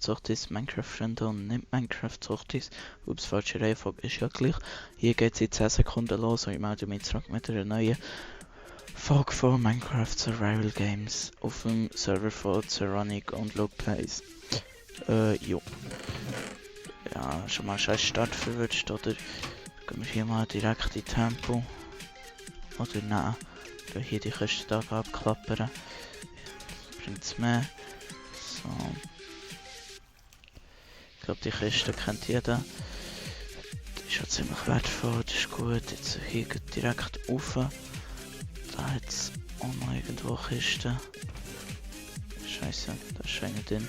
Minecraft-Suchtis, Minecraft-Freunde und nicht Minecraft-Suchtis. Ups, falsche Reihenfolge ist ja gleich. Hier geht es in 10 Sekunden los und ich melde mich zurück mit einer neuen Folge von Minecraft Survival Games auf dem Server von Zeronic und Lookplays. Jo. Ja, schon mal scheiß Start verwünscht, oder? Gehen wir hier mal direkt in Tempo. Oder nein, hier die Kiste da abklappern. Bringt's mehr. So. Ich glaube, die Kiste kennt jeder. Die ist schon ziemlich wertvoll, das ist gut. Jetzt hier geht direkt rauf. Da hat es auch noch irgendwo Kisten. Scheiße, da ist einer drin.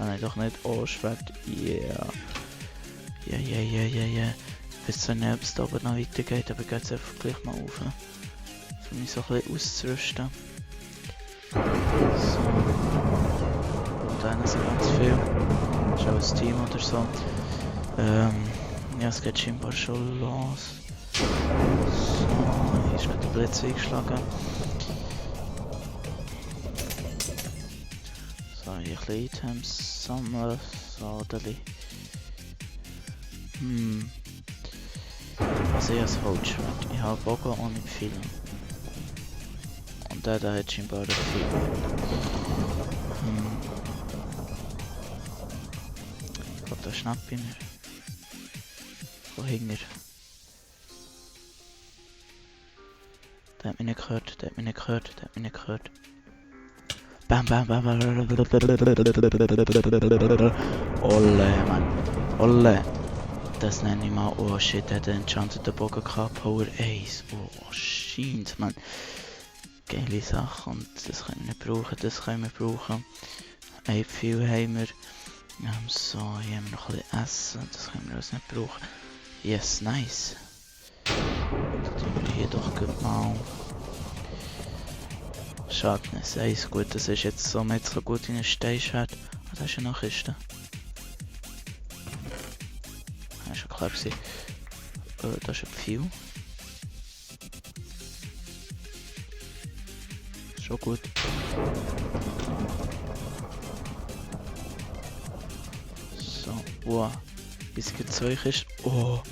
Ah, nein, doch nicht. Oh, Schwert. Yeah. Yeah. Ich weiß zwar nicht, ob es da oben noch weitergeht, aber geht es einfach gleich mal rauf. Um mich so ein bisschen auszurüsten. So. Und dann sind ganz viel. Das ist auch ein Team oder so. Ja, es geht scheinbar schon los. So, hier ist gerade der Blitz eingeschlagen. So, hier ein bisschen Items sammeln. So, Deli. Also ich habe das Holzschwert. Ich habe Bogen auch nicht viel. Und der hat scheinbar recht viel. Ich glaube, da schnappt ich mir. Von hinten. Der hat mich nicht gehört, der hat mich nicht gehört. Bam. Olle, Mann. Olle. Das nenne ich mal. Oh shit, der hat einen enchanted Bogen gehabt. Power Ace. Oh shit, Mann. Geile Sache. Und das können wir brauchen, viel haben wir. So, hier haben wir noch ein bisschen Essen. Das können wir uns nicht brauchen. Yes, nice. Dann tun wir hier doch gut mal. Schade, nicht. Gut, das ist jetzt so mit so gut in ein Steinschwert. Ah, da ist ja noch Kiste. Das ist schon klar gewesen. Da ist ein Pfeil. Schon gut. So, wow. Bis es 2 ist. Oh.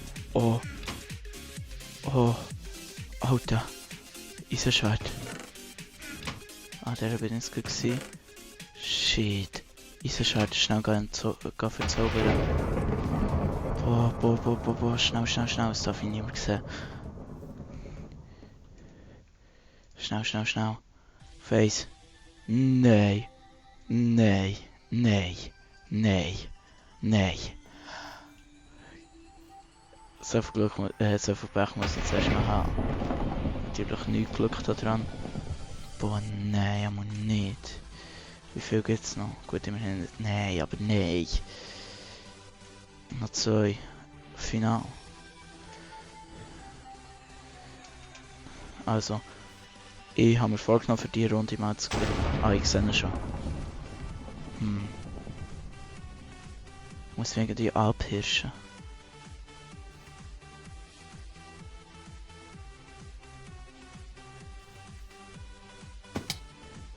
Alter. Eisenschwert. Ah, der bin ich jetzt gut gewesen. Shit. Eisenschwert, schnell gehen verzaubern. Boah. Schnell. Das darf ich niemand sehen. Schnell. Face. Nein. So viel Pech muss ich jetzt erstmal haben. Natürlich nicht Glück da dran. Boah, nein, aber nicht. Wie viel gibt's noch? Gut, immerhin nicht. Nein, aber nein. Noch 2. Final. Also, ich habe mir vorgenommen für die Runde mal zu gewinnen. Ah, ich sehe ihn schon. Muss wegen die abhirschen.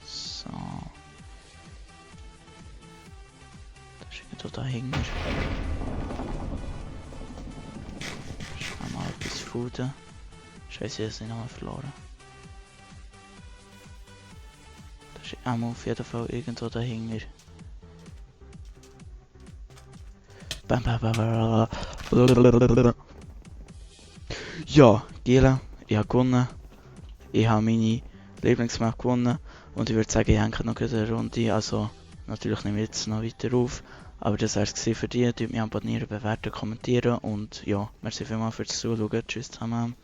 So. Da ist irgendwo dahinter. Schauen wir mal etwas fooden. Scheiße, jetzt sind wir verloren. Da ist auch auf jeden Fall irgendwo dahinter. Bam. Ja, Giela, ich habe gewonnen. Ich habe meine Lieblingsmap gewonnen. Und ich würde sagen, ich hänge noch eine Runde. Also, natürlich nehme ich jetzt noch weiter auf. Aber das war es für dich. Tut mich abonnieren, bewerten, kommentieren. Und ja, merci vielmals fürs Zuschauen. Tschüss zusammen.